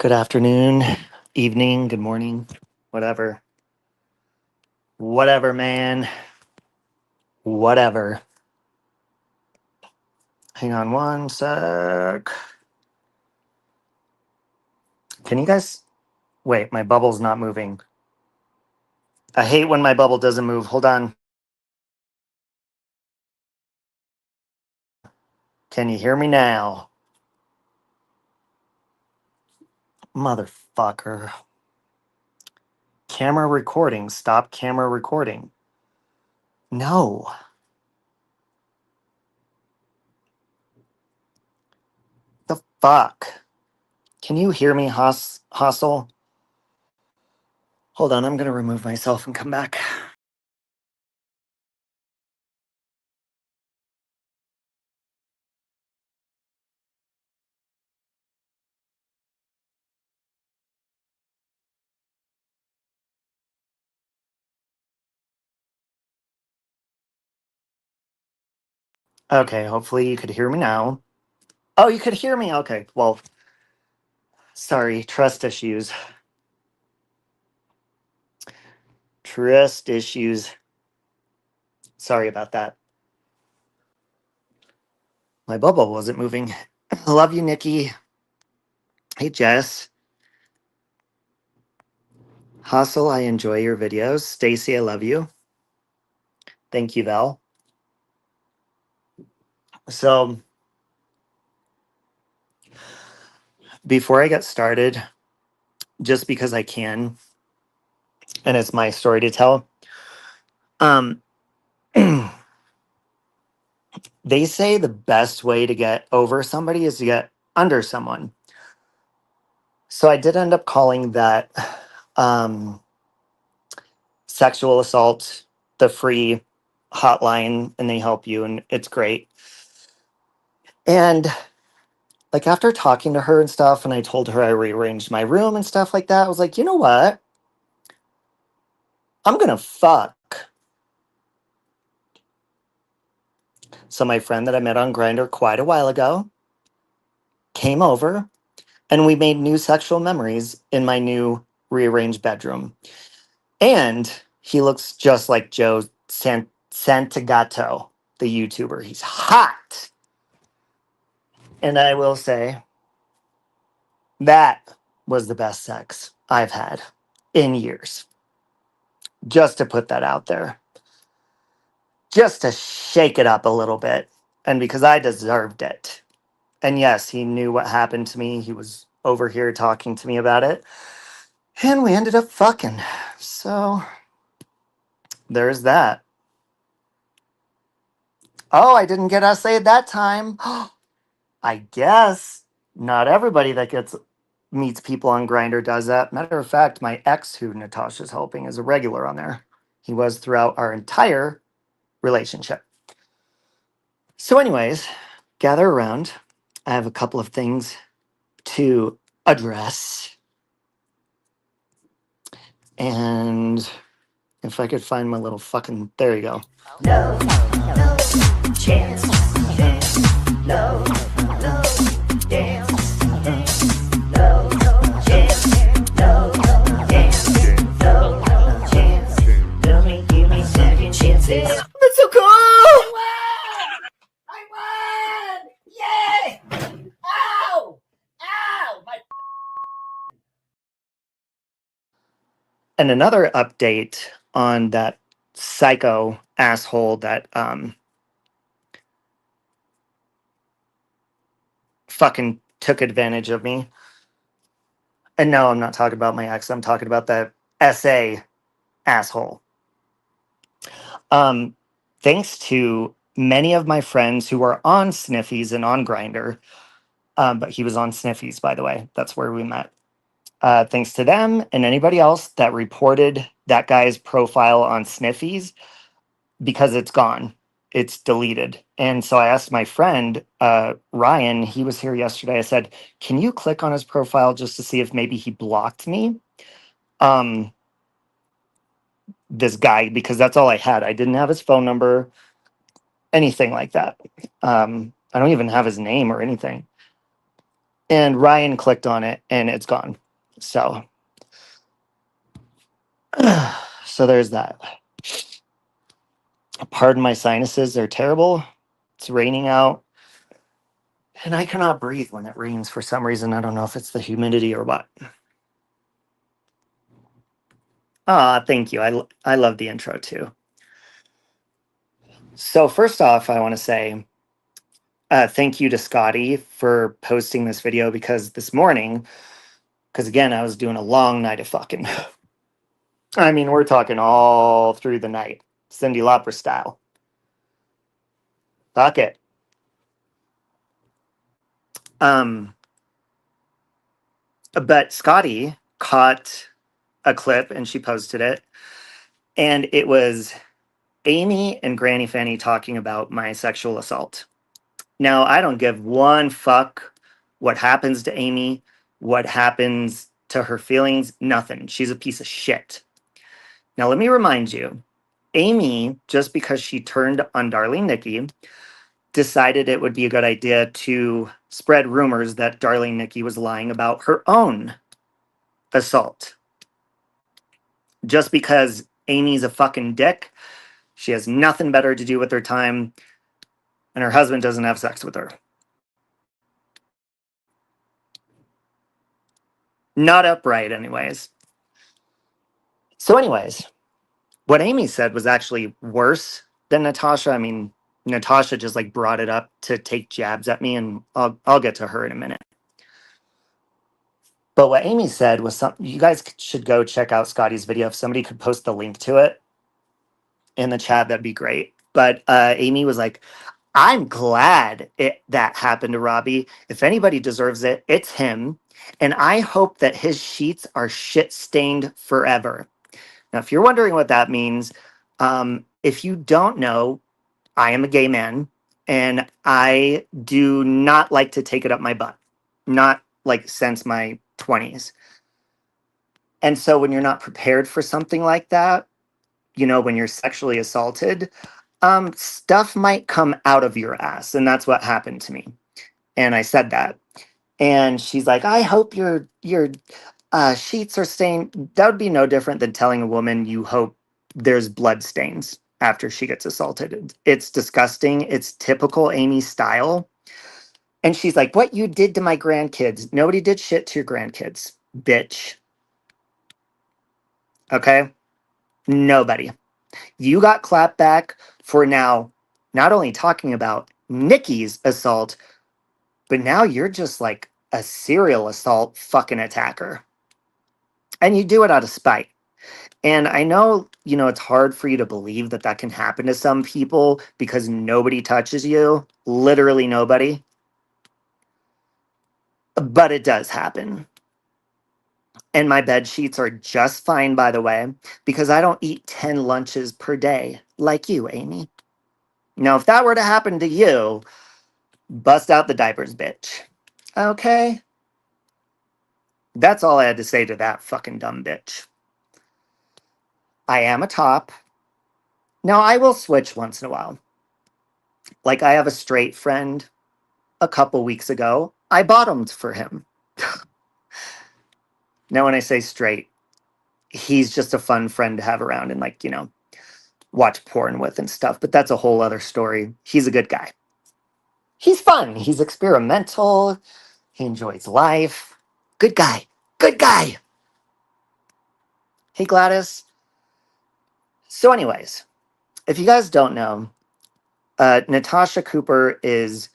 Good afternoon, evening, good morning, whatever. Whatever, man. Whatever. Hang on one sec. Can you guys wait? My bubble's not moving. I hate when my bubble doesn't move. Hold on. Can you hear me now? Motherfucker. Camera recording. Stop camera recording. No. The fuck? Can you hear me, Hustle? Hold on, I'm gonna remove myself and come back. Okay, hopefully you could hear me now. Oh, you could hear me? Okay, well, sorry, trust issues. Trust issues. Sorry about that. My bubble wasn't moving. Love you, Nikki. Hey, Jess. Hustle, I enjoy your videos. Stacy, I love you. Thank you, Val. So, before I get started, just because I can, and it's my story to tell, um, they say the best way to get over somebody is to get under someone. So I did end up calling that um, sexual assault, the free hotline, and they help you, and it's great. And like after talking to her and stuff, and I told her I rearranged my room and stuff like that, I was like, you know what? I'm gonna fuck. So my friend that I met on Grindr quite a while ago came over, and we made new sexual memories in my new rearranged bedroom. And he looks just like Joe Santagato, the YouTuber. He's hot. And I will say that was the best sex I've had in years. Just to put that out there. Just to shake it up a little bit. And because I deserved it. And yes, he knew what happened to me. He was over here talking to me about it. And we ended up fucking. So there's that. Oh, I didn't get essayed that time. I guess not everybody that gets meets people on Grindr does that. Matter of fact, my ex, who Natasha's helping, is a regular on there. He was throughout our entire relationship. So, anyways, gather around. I have a couple of things to address. And if I could find my little fucking. There you go. No, no chance. No, no dance. No, no chance. No, no dance. No, no chance. Don't give me second chances. That's so cool! I won! Yay! Ow! Ow! My. And another update on that psycho asshole that fucking took advantage of me. And no, I'm not talking about my ex. I'm talking about the SA asshole. Thanks to many of my friends who were on Sniffies and on Grindr, but he was on Sniffies, by the way. That's where we met. Thanks to them and anybody else that reported that guy's profile on Sniffies, because it's gone. It's deleted. And so I asked my friend, Ryan, he was here yesterday. I said, can you click on his profile just to see if maybe he blocked me? This guy, because that's all I had. I didn't have his phone number, anything like that. I don't even have his name or anything. And Ryan clicked on it and it's gone. So, so there's that. Pardon my sinuses, they're terrible. It's raining out. And I cannot breathe when it rains for some reason. I don't know if it's the humidity or what. Ah, thank you. I love the intro too. So first off, I want to say thank you to Scotty for posting this video because this morning, because again, I was doing a long night of fucking. I mean, we're talking all through the night, Cyndi Lauper style. Fuck it. But Scotty caught a clip and she posted it, and it was Amy and Granny Fanny talking about my sexual assault. Now, I don't give one fuck what happens to Amy, what happens to her feelings, nothing. She's a piece of shit. Now, let me remind you, Amy, just because she turned on Darling Nikki, decided it would be a good idea to spread rumors that Darling Nikki was lying about her own assault. Just because Amy's a fucking dick, she has nothing better to do with her time, and her husband doesn't have sex with her. Not upright, anyways. So, anyways, what Amy said was actually worse than Natasha. I mean, Natasha just like brought it up to take jabs at me, and I'll get to her in a minute. But what Amy said was something you guys should go check out Scotty's video. If somebody could post the link to it in the chat, that'd be great. But Amy was like, I'm glad that happened to Robbie. If anybody deserves it, it's him. And I hope that his sheets are shit stained forever. Now, if you're wondering what that means, if you don't know, I am a gay man and I do not like to take it up my butt. Not like since my 20s. And so when you're not prepared for something like that, you know, when you're sexually assaulted, stuff might come out of your ass. And that's what happened to me. And I said that. And she's like, I hope your sheets are stained. That would be no different than telling a woman you hope there's blood stains after she gets assaulted. It's disgusting. It's typical Amy style. And she's like, what you did to my grandkids. Nobody did shit to your grandkids, bitch. Okay? Nobody. You got clapped back for now not only talking about Nikki's assault, but now you're just like a serial assault fucking attacker. And you do it out of spite. And I know, you know, it's hard for you to believe that that can happen to some people because nobody touches you, literally nobody. But it does happen. And my bed sheets are just fine, by the way, because I don't eat 10 lunches per day like you, Amy. Now, if that were to happen to you, bust out the diapers, bitch. Okay? That's all I had to say to that fucking dumb bitch. I am a top. Now, I will switch once in a while. Like, I have a straight friend a couple weeks ago. I bottomed for him. Now, when I say straight, he's just a fun friend to have around and, like, you know, watch porn with and stuff. But that's a whole other story. He's a good guy. He's fun. He's experimental. He enjoys life. Good guy. Good guy. Hey, Gladys. So, anyways, if you guys don't know, Natasha Cooper is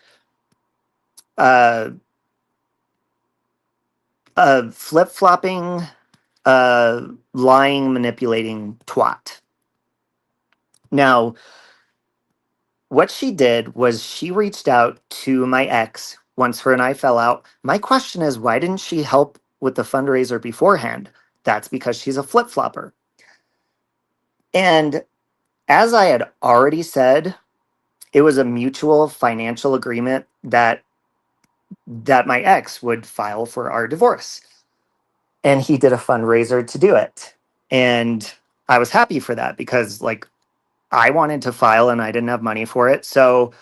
uh, a flip-flopping, lying, manipulating twat. Now, what she did was she reached out to my ex once her and I fell out. My question is, why didn't she help with the fundraiser beforehand? That's because she's a flip-flopper. And as I had already said, it was a mutual financial agreement that my ex would file for our divorce. And he did a fundraiser to do it. And I was happy for that because, like, I wanted to file and I didn't have money for it. So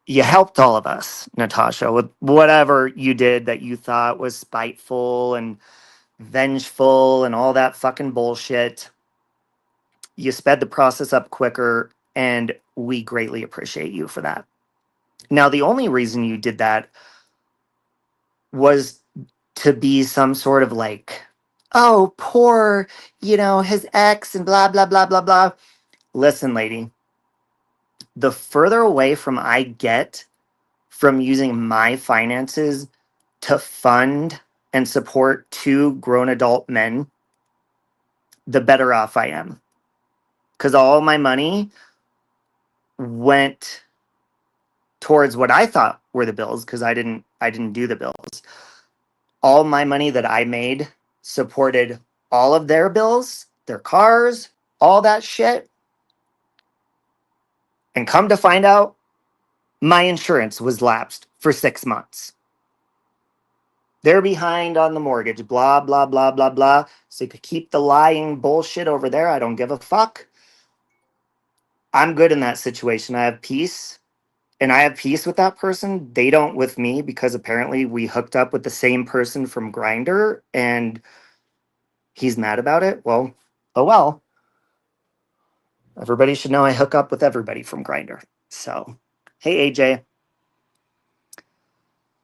You helped all of us, Natasha, with whatever you did that you thought was spiteful and vengeful and all that fucking bullshit. You sped the process up quicker, and we greatly appreciate you for that. Now, the only reason you did that was to be some sort of like, oh, poor, his ex and blah, blah, blah, blah, blah. Listen, lady, the further away from I get from using my finances to fund and support two grown adult men, the better off I am. Because all my money went towards what I thought were the bills, because I didn't do the bills. All my money that I made supported all of their bills, their cars, all that shit. And come to find out, my insurance was lapsed for 6 months. They're behind on the mortgage, blah, blah, blah, blah, blah. So you could keep the lying bullshit over there. I don't give a fuck. I'm good in that situation. I have peace. And I have peace with that person. They don't with me, because apparently we hooked up with the same person from Grindr and he's mad about it. Well, oh well. Everybody should know I hook up with everybody from Grindr. So, hey AJ.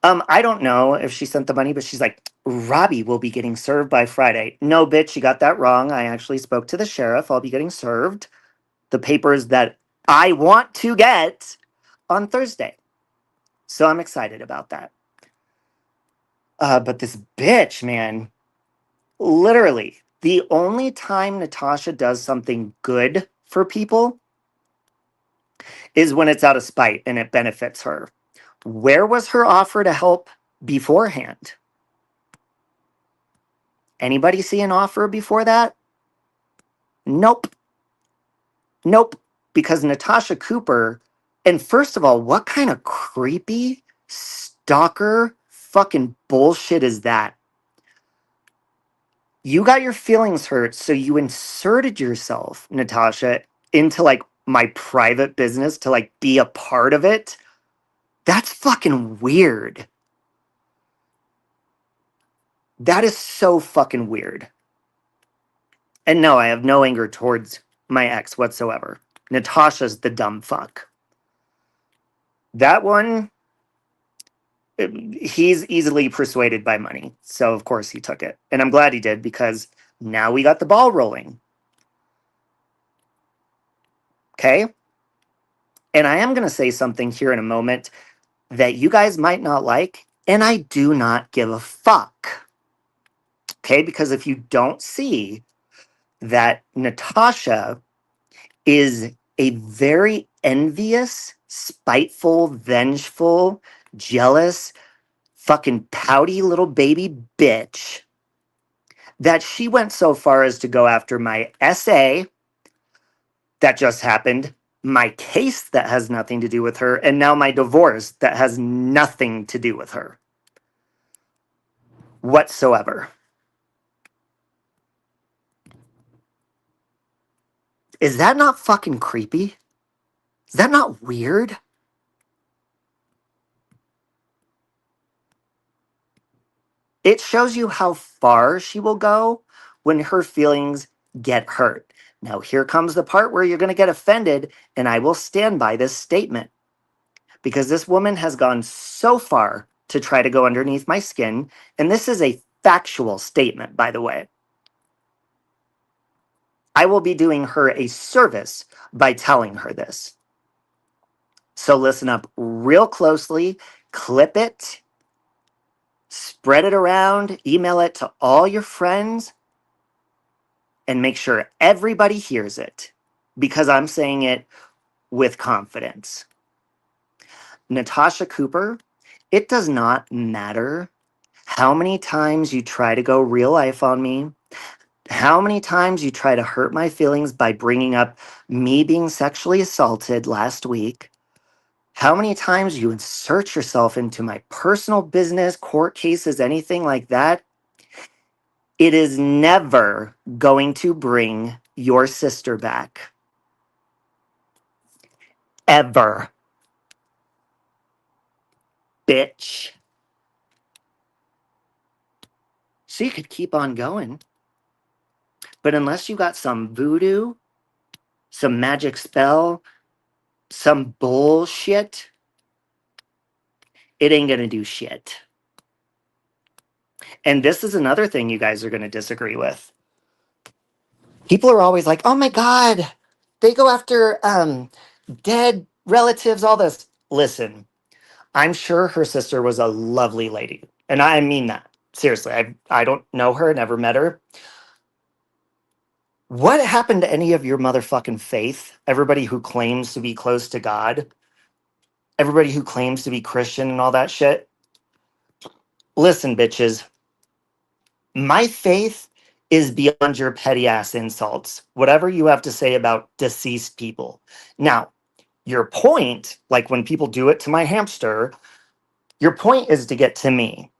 I don't know if she sent the money, but she's like, Robbie will be getting served by Friday. No, bitch, you got that wrong. I actually spoke to the sheriff. I'll be getting served the papers that I want to get on Thursday. So I'm excited about that. But this bitch, man, literally, the only time Natasha does something good for people is when it's out of spite and it benefits her. Where was her offer to help beforehand? Anybody see an offer before that? Nope. Nope. Because Natasha Cooper, and first of all, what kind of creepy stalker fucking bullshit is that? You got your feelings hurt, so you inserted yourself, Natasha, into like my private business to like be a part of it. That's fucking weird. That is so fucking weird. And no, I have no anger towards my ex whatsoever. Natasha's the dumb fuck. That one, he's easily persuaded by money. So, of course, he took it. And I'm glad he did, because now we got the ball rolling. Okay? And I am going to say something here in a moment that you guys might not like, and I do not give a fuck. Okay? Because if you don't see that Natasha is a very envious, spiteful, vengeful, jealous, fucking pouty little baby bitch, that she went so far as to go after my SA that just happened, my case that has nothing to do with her, and now my divorce that has nothing to do with her whatsoever. Is that not fucking creepy? Is that not weird? It shows you how far she will go when her feelings get hurt. Now, here comes the part where you're going to get offended, and I will stand by this statement, because this woman has gone so far to try to go underneath my skin, and this is a factual statement, by the way. I will be doing her a service by telling her this. So listen up real closely, clip it, spread it around, email it to all your friends, and make sure everybody hears it, because I'm saying it with confidence. Natasha Cooper, it does not matter how many times you try to go real life on me, how many times you try to hurt my feelings by bringing up me being sexually assaulted last week, how many times you insert yourself into my personal business, court cases, anything like that. It is never going to bring your sister back. Ever. bitch. So you could keep on going. But unless you got some voodoo, some magic spell, some bullshit, it ain't gonna do shit. And this is another thing you guys are gonna disagree with. People are always like, oh my God, they go after dead relatives, all this. Listen, I'm sure her sister was a lovely lady. And I mean that. Seriously, I don't know her, never met her. What happened to any of your motherfucking faith? Everybody who claims to be close to God, everybody who claims to be Christian and all that shit. Listen, bitches, my faith is beyond your petty ass insults. Whatever you have to say about deceased people. Now, your point, like when people do it to my hamster, your point is to get to me,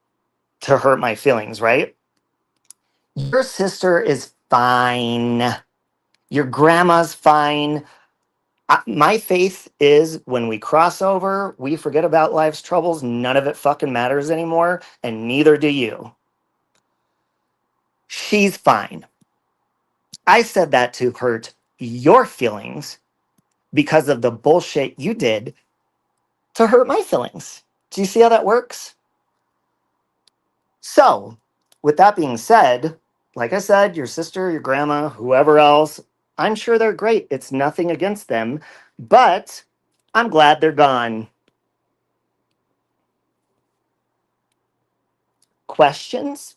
to hurt my feelings, right? Your sister is fine. Your grandma's fine. My faith is when we cross over, we forget about life's troubles. None of it fucking matters anymore, and neither do you. She's fine. I said that to hurt your feelings because of the bullshit you did to hurt my feelings. Do you see how that works? So, with that being said, like I said, your sister, your grandma, whoever else, I'm sure they're great. It's nothing against them, but I'm glad they're gone. Questions?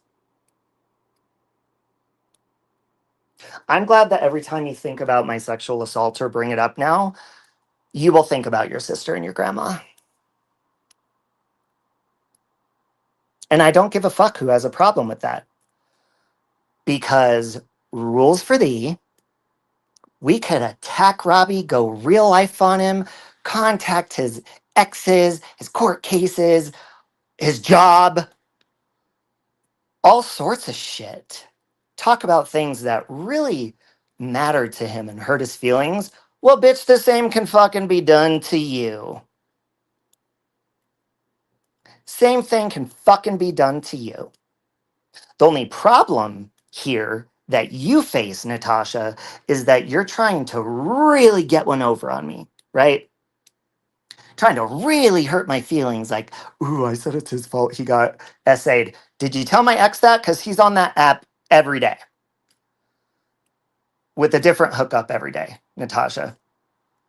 I'm glad that every time you think about my sexual assault or bring it up now, you will think about your sister and your grandma. And I don't give a fuck who has a problem with that. Because rules for thee, we could attack Robbie, go real life on him, contact his exes, his court cases, his job, all sorts of shit. Talk about things that really mattered to him and hurt his feelings. Well, bitch, the same can fucking be done to you. Same thing can fucking be done to you. The only problem here that you face, Natasha, is that you're trying to really get one over on me, right? Trying to really hurt my feelings. Like, ooh, I said it's his fault he got essayed. Did you tell my ex that? Because he's on that app every day with a different hookup every day, Natasha.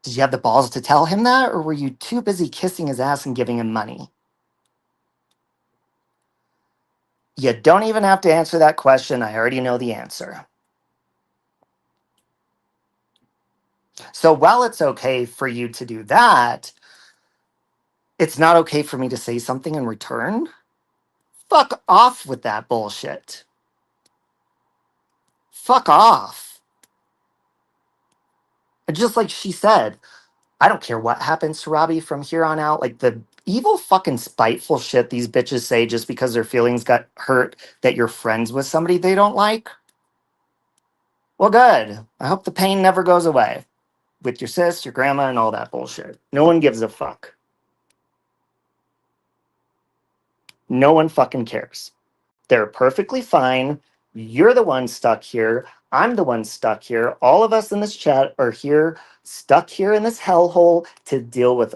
Did you have the balls to tell him that? Or were you too busy kissing his ass and giving him money? You don't even have to answer that question. I already know the answer. So while it's okay for you to do that, it's not okay for me to say something in return? Fuck off with that bullshit. Fuck off. And just like she said, I don't care what happens to Robbie from here on out. Like the evil fucking spiteful shit these bitches say just because their feelings got hurt that you're friends with somebody they don't like. Well, good. I hope the pain never goes away with your sis, your grandma, and all that bullshit. No one gives a fuck. No one fucking cares. They're perfectly fine. You're the one stuck here. I'm the one stuck here. All of us in this chat are here, stuck here in this hellhole to deal with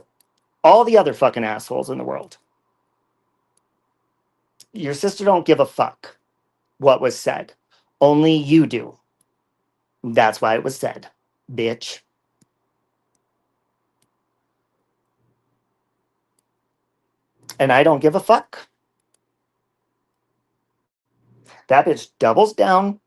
all the other fucking assholes in the world. Your sister don't give a fuck what was said. Only you do. That's why it was said, bitch. And I don't give a fuck. That bitch doubles down.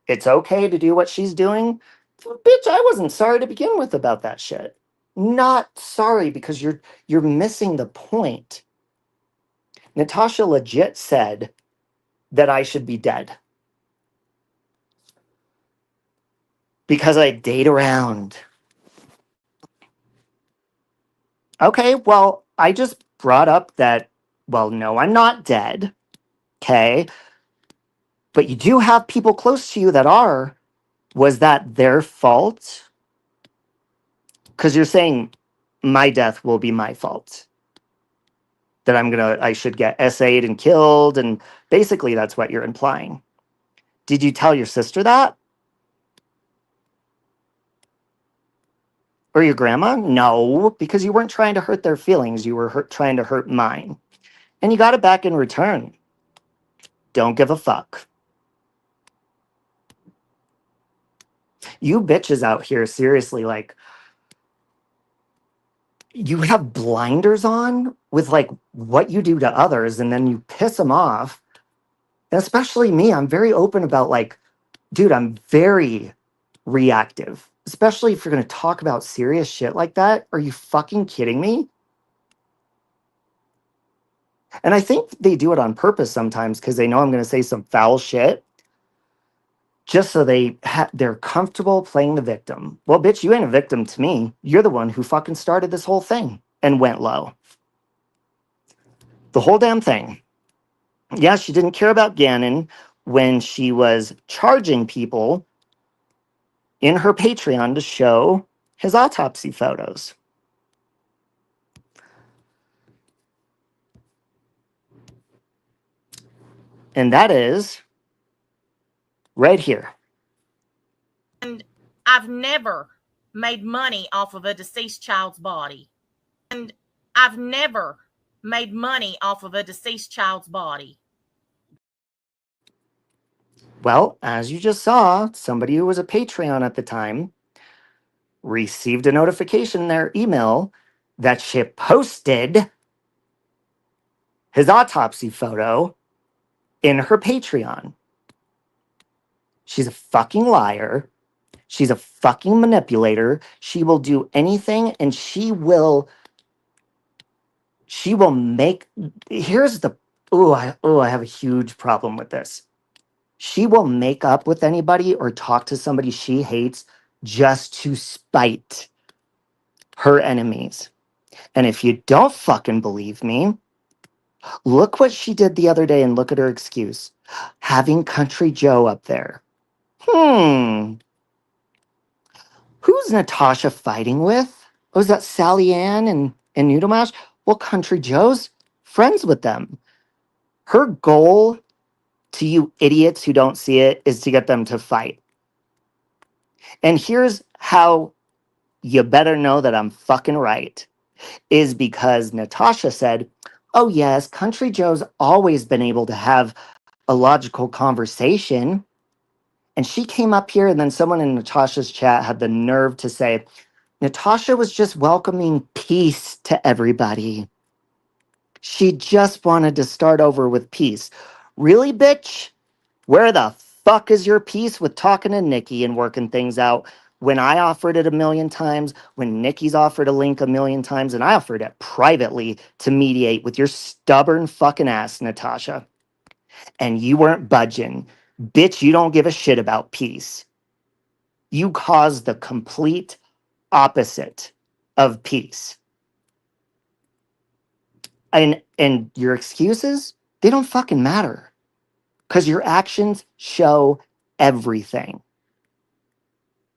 It's okay to do what she's doing. Bitch, I wasn't sorry to begin with about that shit. Not sorry because you're missing the point. Natasha legit said that I should be dead because I date around. Okay, well, I just brought up that, well, no, I'm not dead. Okay. But you do have people close to you that are. Was that their fault? Because you're saying my death will be my fault. that I should get SA'd and killed. And basically, that's what you're implying. Did you tell your sister that? Or your grandma? No, because you weren't trying to hurt their feelings. You were trying to hurt mine. And you got it back in return. Don't give a fuck. You bitches out here, seriously, like, you have blinders on with like what you do to others, and then you piss them off. And especially me, I'm very open about like, dude, I'm very reactive, especially if you're going to talk about serious shit like that. Are you fucking kidding me? And I think they do it on purpose sometimes because they know I'm going to say some foul shit just so they're comfortable playing the victim. Well, bitch, you ain't a victim to me. You're the one who fucking started this whole thing and went low. The whole damn thing. Yeah, she didn't care about Gannon when she was charging people in her Patreon to show his autopsy photos. And that is right here. And I've never made money off of a deceased child's body. And I've never made money off of a deceased child's body. Well, as you just saw, somebody who was a Patreon at the time received a notification in their email that she posted his autopsy photo in her Patreon. She's a fucking liar. She's a fucking manipulator. She will do anything, and she will make, here's the, I have a huge problem with this. She will make up with anybody or talk to somebody she hates just to spite her enemies. And if you don't fucking believe me, look what she did the other day and look at her excuse. Having Country Joe up there. Who's Natasha fighting with? Oh, is that Sally Ann and Noodlemash? Well, Country Joe's friends with them. Her goal, to you idiots who don't see it, is to get them to fight. And here's how you better know that I'm fucking right. Is because Natasha said, oh yes, Country Joe's always been able to have a logical conversation. And she came up here, and then someone in Natasha's chat had the nerve to say, Natasha was just welcoming peace to everybody. She just wanted to start over with peace. Really, bitch? Where the fuck is your peace with talking to Nikki and working things out when I offered it a million times, when Nikki's offered a link a million times, and I offered it privately to mediate with your stubborn fucking ass, Natasha? And you weren't budging. Bitch, you don't give a shit about peace. You caused the complete opposite of peace. And your excuses, they don't fucking matter. Because your actions show everything.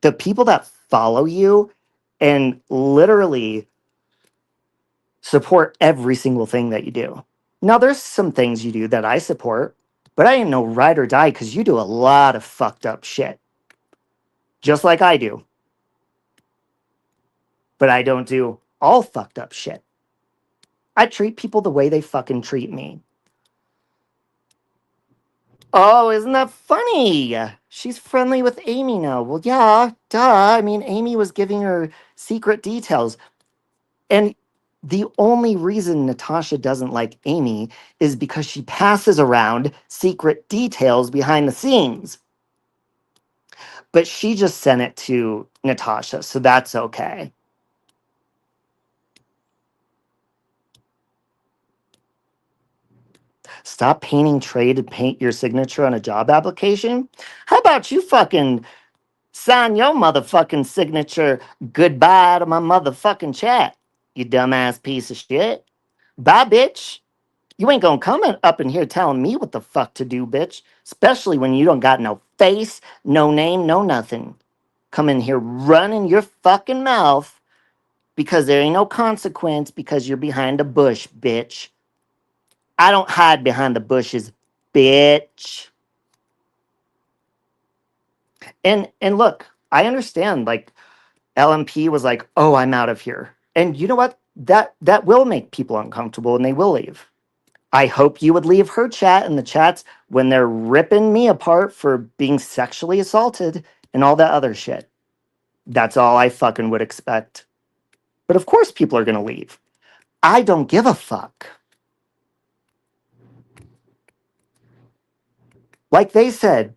The people that follow you and literally support every single thing that you do. Now, there's some things you do that I support, but I ain't no ride or die because you do a lot of fucked up shit. Just like I do. But I don't do all fucked up shit. I treat people the way they fucking treat me. Oh, isn't that funny? She's friendly with Amy now. Well, yeah, duh. I mean, Amy was giving her secret details. And the only reason Natasha doesn't like Amy is because she passes around secret details behind the scenes. But she just sent it to Natasha, so that's okay. Stop painting Trey to paint your signature on a job application. How about you fucking sign your motherfucking signature goodbye to my motherfucking chat, you dumbass piece of shit. Bye, bitch. You ain't gonna come up in here telling me what the fuck to do, bitch. Especially when you don't got no face, no name, no nothing. Come in here running your fucking mouth because there ain't no consequence because you're behind a bush, bitch. I don't hide behind the bushes, bitch. And look, I understand, like, LMP was like, "Oh, I'm out of here." And you know what? That will make people uncomfortable and they will leave. I hope you would leave her chat in the chats when they're ripping me apart for being sexually assaulted and all that other shit. That's all I fucking would expect. But of course people are going to leave. I don't give a fuck. Like they said,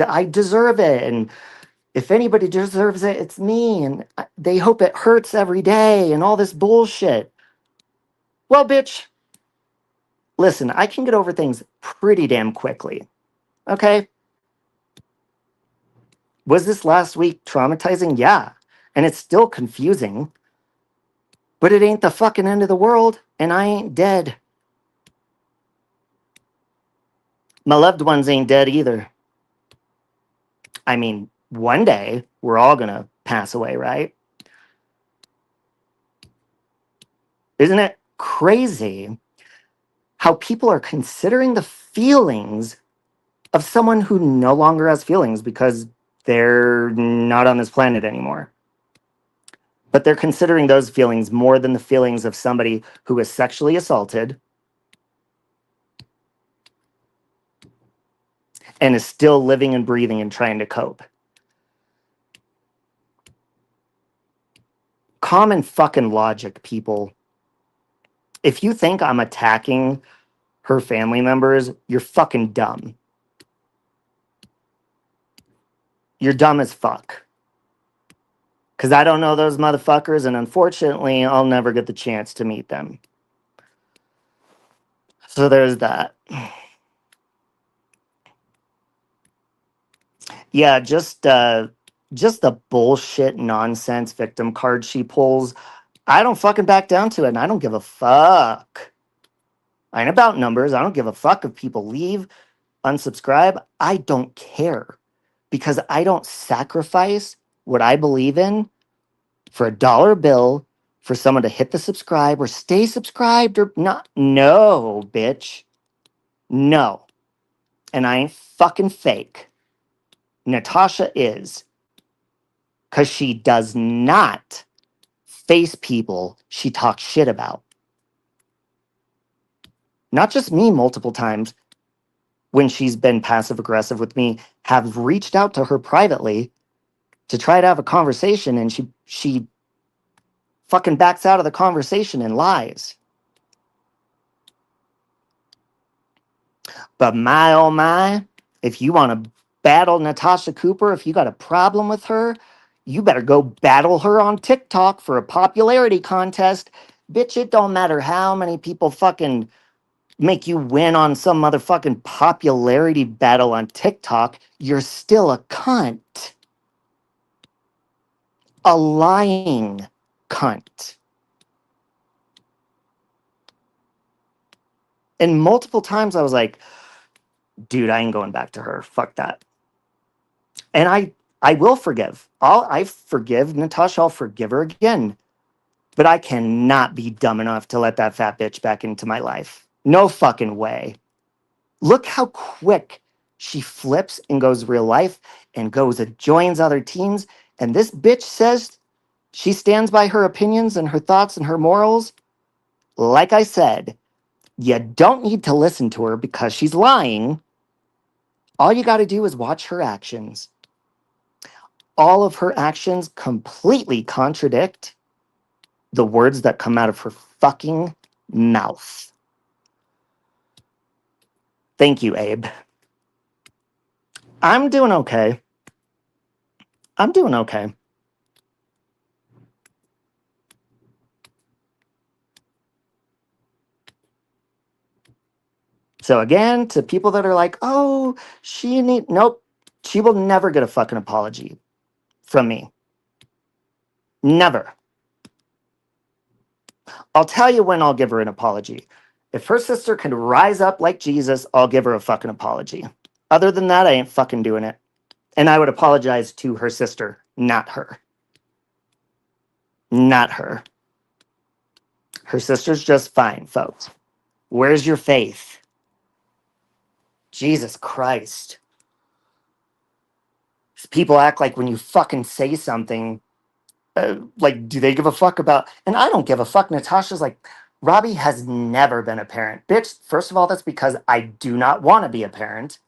I deserve it, and if anybody deserves it, it's me, and they hope it hurts every day and all this bullshit. Well, bitch, listen, I can get over things pretty damn quickly. Okay? Was this last week traumatizing? Yeah. And it's still confusing, but it ain't the fucking end of the world, and I ain't dead. My loved ones ain't dead either. I mean, one day we're all gonna pass away, right? Isn't it crazy how people are considering the feelings of someone who no longer has feelings because they're not on this planet anymore? But they're considering those feelings more than the feelings of somebody who was sexually assaulted and is still living and breathing and trying to cope. Common fucking logic, people. If you think I'm attacking her family members, you're fucking dumb. You're dumb as fuck. Because I don't know those motherfuckers, and unfortunately, I'll never get the chance to meet them. So there's that. Yeah, just the bullshit nonsense victim card she pulls. I don't fucking back down to it, and I don't give a fuck. I ain't about numbers. I don't give a fuck if people leave, unsubscribe. I don't care because I don't sacrifice what I believe in for a dollar bill for someone to hit the subscribe or stay subscribed or not. No, bitch. No. And I ain't fucking fake. Natasha is. Because she does not face people she talks shit about. Not just me multiple times when she's been passive aggressive with me, have reached out to her privately to try to have a conversation, and she fucking backs out of the conversation and lies. But my oh my, if you want to battle Natasha Cooper, if you got a problem with her, you better go battle her on TikTok for a popularity contest. Bitch, it don't matter how many people fucking make you win on some motherfucking popularity battle on TikTok. You're still a cunt. A lying cunt. And multiple times I was like, dude, I ain't going back to her. Fuck that. And I will forgive. I forgive Natasha. I'll forgive her again. But I cannot be dumb enough to let that fat bitch back into my life. No fucking way. Look how quick she flips and goes real life and goes and joins other teams. And this bitch says she stands by her opinions and her thoughts and her morals. Like I said, you don't need to listen to her because she's lying. All you got to do is watch her actions. All of her actions completely contradict the words that come out of her fucking mouth. Thank you, Abe. I'm doing okay. I'm doing okay. So again, to people that are like, oh, nope, she will never get a fucking apology from me. Never. I'll tell you when I'll give her an apology. If her sister can rise up like Jesus, I'll give her a fucking apology. Other than that, I ain't fucking doing it. And I would apologize to her sister, not her. Not her. Her sister's just fine, folks. Where's your faith? Jesus Christ. People act like when you fucking say something, like, do they give a fuck about? And I don't give a fuck. Natasha's like, Robbie has never been a parent. Bitch, first of all, that's because I do not want to be a parent.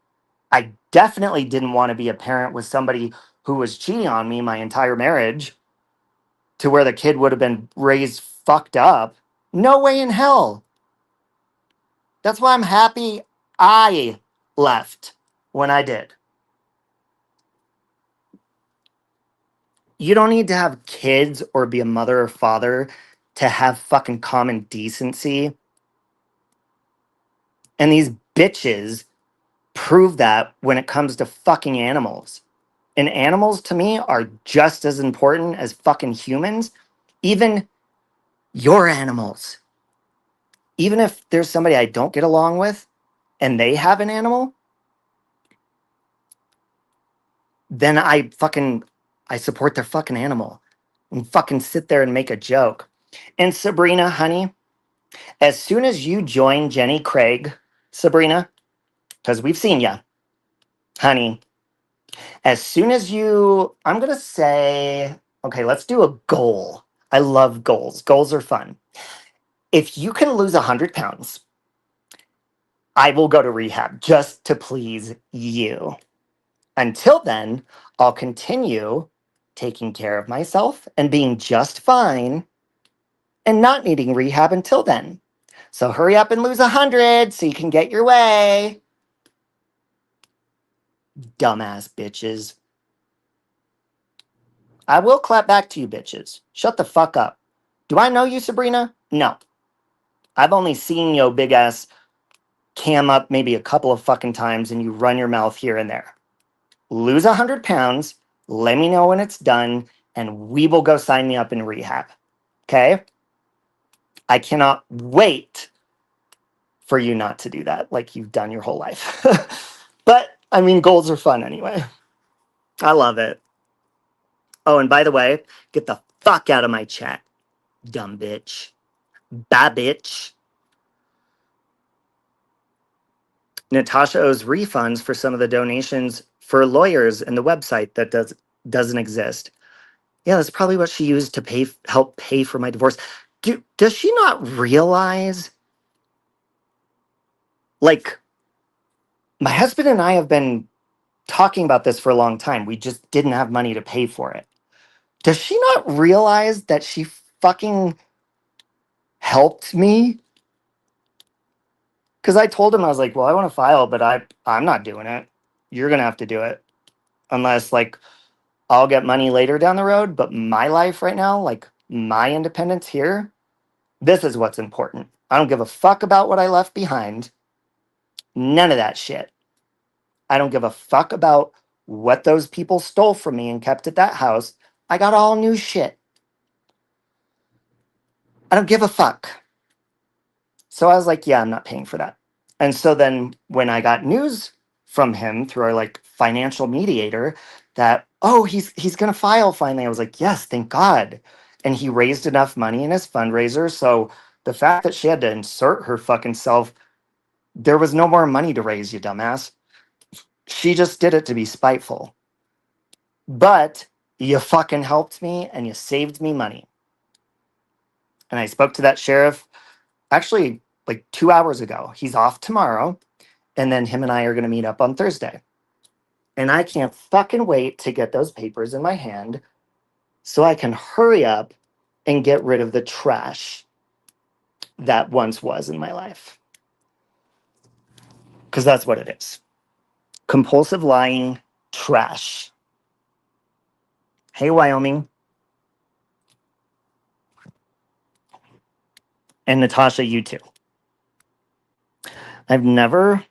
I definitely didn't want to be a parent with somebody who was cheating on me my entire marriage to where the kid would have been raised fucked up. No way in hell. That's why I'm happy I left when I did. You don't need to have kids or be a mother or father to have fucking common decency. And these bitches prove that when it comes to fucking animals. And animals to me are just as important as fucking humans, even your animals. Even if there's somebody I don't get along with and they have an animal, then I support their fucking animal and fucking sit there and make a joke. And Sabrina, honey, as soon as you join Jenny Craig, Sabrina, because we've seen ya, honey, as soon as you, I'm going to say, okay, let's do a goal. I love goals. Goals are fun. If you can lose 100 pounds, I will go to rehab just to please you. Until then, I'll continue taking care of myself and being just fine and not needing rehab until then. So hurry up and lose 100 so you can get your way. Dumbass bitches. I will clap back to you bitches. Shut the fuck up. Do I know you, Sabrina? No. I've only seen your big ass cam up maybe a couple of fucking times and you run your mouth here and there. Lose 100 pounds, let me know when it's done, and we will go sign me up in rehab. Okay? I cannot wait for you not to do that like you've done your whole life. But, I mean, goals are fun anyway. I love it. Oh, and by the way, get the fuck out of my chat, dumb bitch. Bad bitch. Natasha owes refunds for some of the donations for lawyers and the website that doesn't exist. Yeah, that's probably what she used to help pay for my divorce. Does she not realize? Like, my husband and I have been talking about this for a long time. We just didn't have money to pay for it. Does she not realize that she fucking helped me? Because I told him, I was like, well, I want to file, but I'm not doing it. You're going to have to do it. Unless, like, I'll get money later down the road. But my life right now, like, my independence here, this is what's important. I don't give a fuck about what I left behind. None of that shit. I don't give a fuck about what those people stole from me and kept at that house. I got all new shit. I don't give a fuck. So I was like, yeah, I'm not paying for that. And so then when I got news from him through our like financial mediator that, oh, he's gonna file finally, I was like, yes, thank God. And he raised enough money in his fundraiser. So the fact that she had to insert her fucking self, there was no more money to raise, you dumbass. She just did it to be spiteful. But you fucking helped me and you saved me money. And I spoke to that sheriff actually like 2 hours ago. He's off tomorrow. And then him and I are going to meet up on Thursday. And I can't fucking wait to get those papers in my hand so I can hurry up and get rid of the trash that once was in my life. Because that's what it is. Compulsive lying, trash. Hey, Wyoming. And Natasha, you too. I've never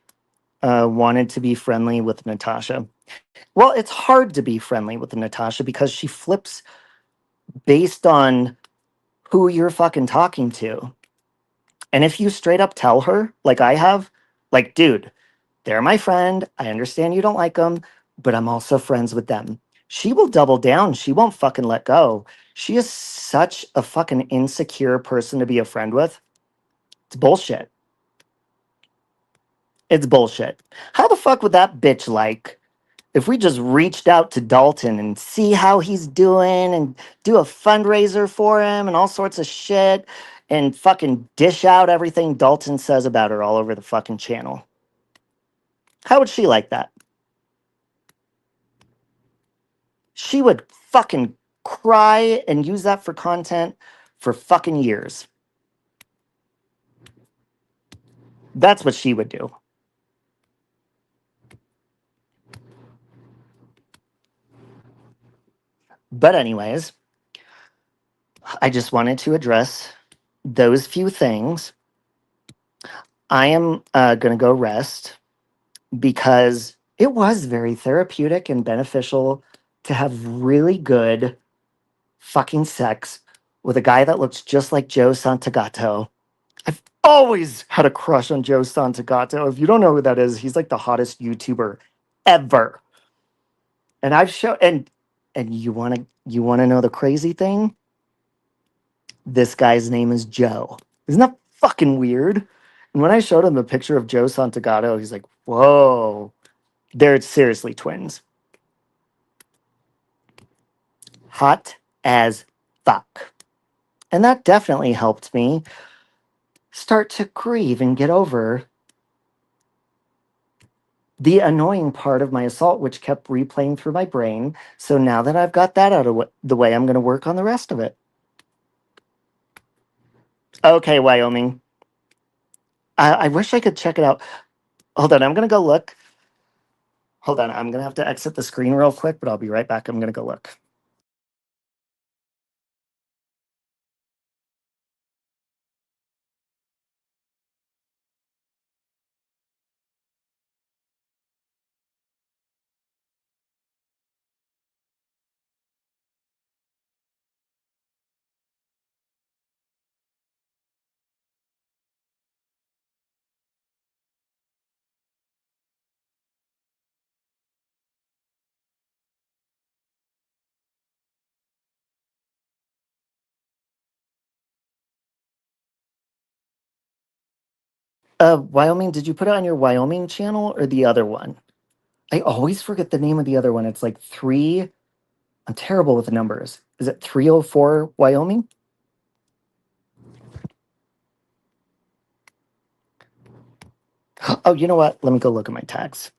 wanted to be friendly with Natasha. Well, it's hard to be friendly with Natasha because she flips based on who you're fucking talking to. And if you straight up tell her, like I have, like, dude, they're my friend. I understand you don't like them, but I'm also friends with them. She will double down. She won't fucking let go. She is such a fucking insecure person to be a friend with. It's bullshit. It's bullshit. How the fuck would that bitch like if we just reached out to Dalton and see how he's doing and do a fundraiser for him and all sorts of shit and fucking dish out everything Dalton says about her all over the fucking channel? How would she like that? She would fucking cry and use that for content for fucking years. That's what she would do. But, anyways, I just wanted to address those few things. I am going to go rest because it was very therapeutic and beneficial to have really good fucking sex with a guy that looks just like Joe Santagato. I've always had a crush on Joe Santagato. If you don't know who that is, he's like the hottest YouTuber ever. And I've shown and you want to know the crazy thing? This guy's name is Joe. Isn't that fucking weird? And when I showed him a picture of Joe Santagato, he's like, "Whoa, they're seriously twins." Hot as fuck. And that definitely helped me start to grieve and get over the annoying part of my assault, which kept replaying through my brain. So now that I've got that out of the way, I'm going to work on the rest of it. Okay, Wyoming. I wish I could check it out. Hold on, I'm going to go look. Hold on, I'm going to have to exit the screen real quick, but I'll be right back. I'm going to go look. Wyoming, did you put it on your Wyoming channel or the other one? I always forget the name of the other one. It's like three. I'm terrible with numbers. Is it 304 Wyoming? Oh, you know what? Let me go look at my tags.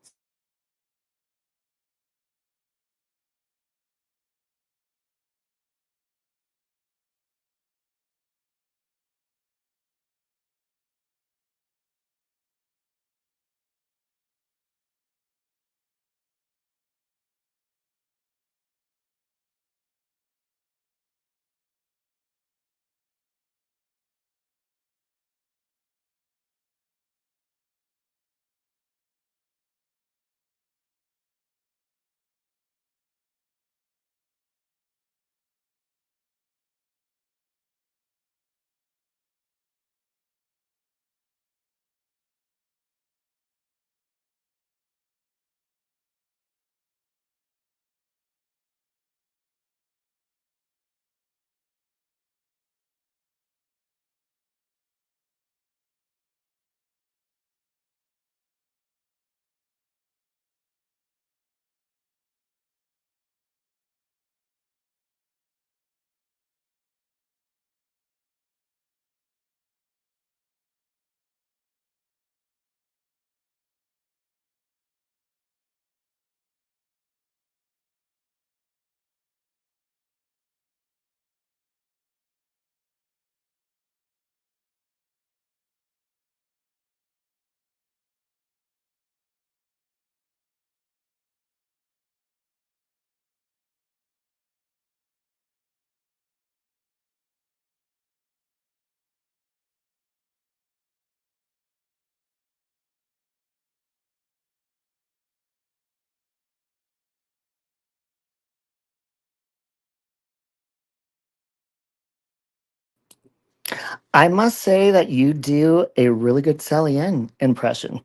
I must say that you do a really good Sally Ann impression.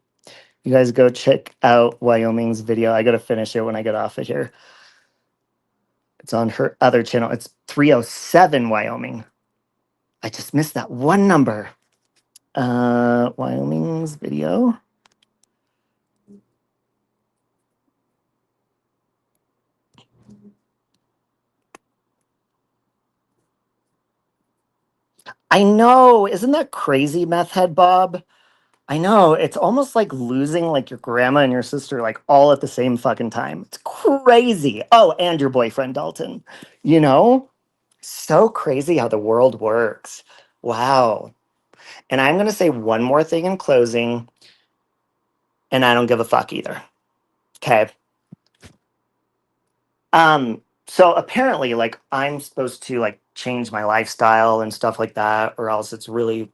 You guys go check out Wyoming's video. I got to finish it when I get off of here. It's on her other channel. It's 307 Wyoming. I just missed that one number. Wyoming's video. I know. Isn't that crazy, meth head Bob? I know. It's almost like losing like your grandma and your sister like all at the same fucking time. It's crazy. Oh, and your boyfriend Dalton. You know? So crazy how the world works. Wow. And I'm going to say one more thing in closing, and I don't give a fuck either. Okay. So apparently like I'm supposed to like change my lifestyle and stuff like that, or else it's really,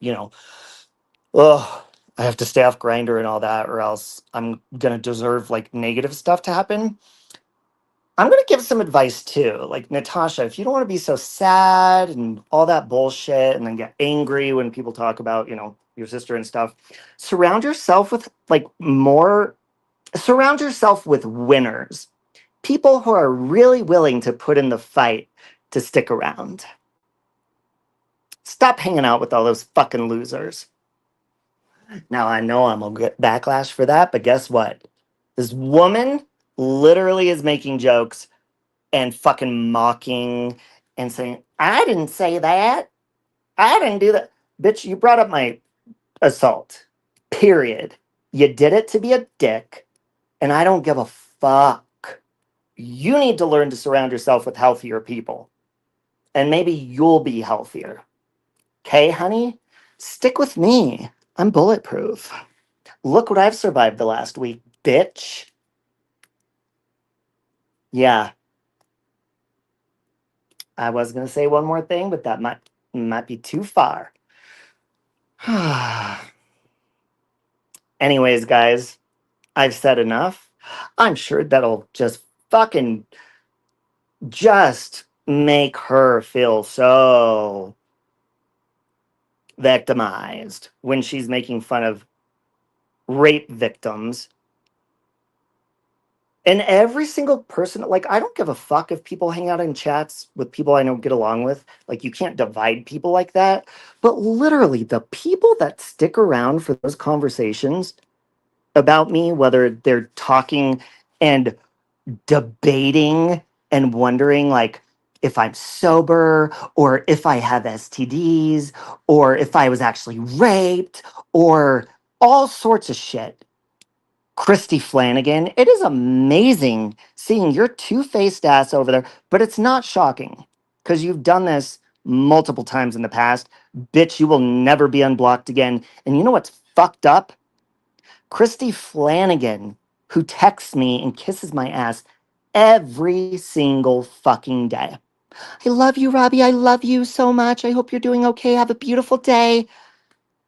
oh, I have to stay off Grinder and all that, or else I'm gonna deserve like negative stuff to happen. I'm gonna give some advice too. Like Natasha, if you don't want to be so sad and all that bullshit and then get angry when people talk about, your sister and stuff, surround yourself with surround yourself with winners. People who are really willing to put in the fight to stick around. Stop hanging out with all those fucking losers. Now, I know I'm gonna get backlash for that, but guess what? This woman literally is making jokes and fucking mocking and saying, I didn't say that. I didn't do that. Bitch, you brought up my assault. Period. You did it to be a dick, and I don't give a fuck. You need to learn to surround yourself with healthier people, and maybe you'll be healthier. Okay, honey? Stick with me. I'm bulletproof. Look what I've survived the last week, bitch. Yeah, I was going to say one more thing, but that might be too far. Anyways, guys, I've said enough. I'm sure that'll fucking just make her feel so victimized when she's making fun of rape victims. And every single person, like, I don't give a fuck if people hang out in chats with people I don't get along with. Like, you can't divide people like that. But literally, the people that stick around for those conversations about me, whether they're talking and debating and wondering, like, if I'm sober or if I have STDs or if I was actually raped or all sorts of shit. Christy Flanagan, it is amazing seeing your two-faced ass over there, but it's not shocking because you've done this multiple times in the past. Bitch, you will never be unblocked again. And you know what's fucked up? Christy Flanagan, who texts me and kisses my ass every single fucking day. I love you, Robbie. I love you so much. I hope you're doing okay. Have a beautiful day.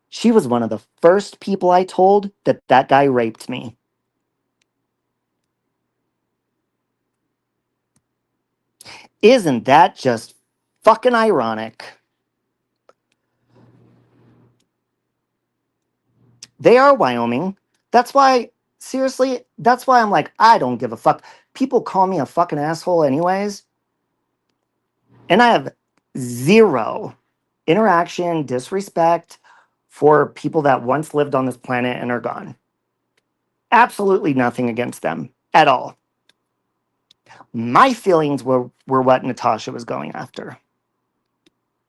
She was one of the first people I told that that guy raped me. Isn't that just fucking ironic? They are Wyoming. That's why, seriously, that's why I'm like, I don't give a fuck. People call me a fucking asshole, anyways. And I have zero interaction, disrespect for people that once lived on this planet and are gone. Absolutely nothing against them at all. My feelings were what Natasha was going after.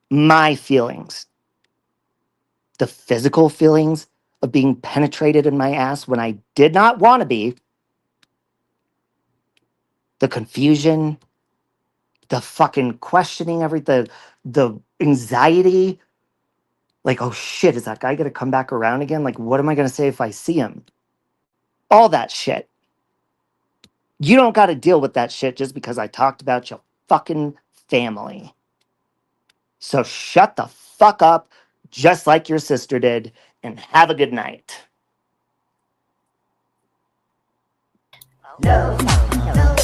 My feelings. The physical feelings of being penetrated in my ass when I did not want to be. The confusion, the fucking questioning, everything, the anxiety. Like, oh shit, is that guy going to come back around again? Like, what am I going to say if I see him? All that shit. You don't got to deal with that shit just because I talked about your fucking family. So shut the fuck up, just like your sister did, and have a good night. No, no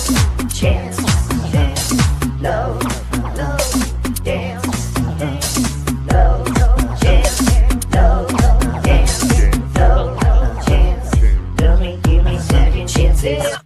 chance. No, no dance. No chance. No dance. No chance. Give me second chances.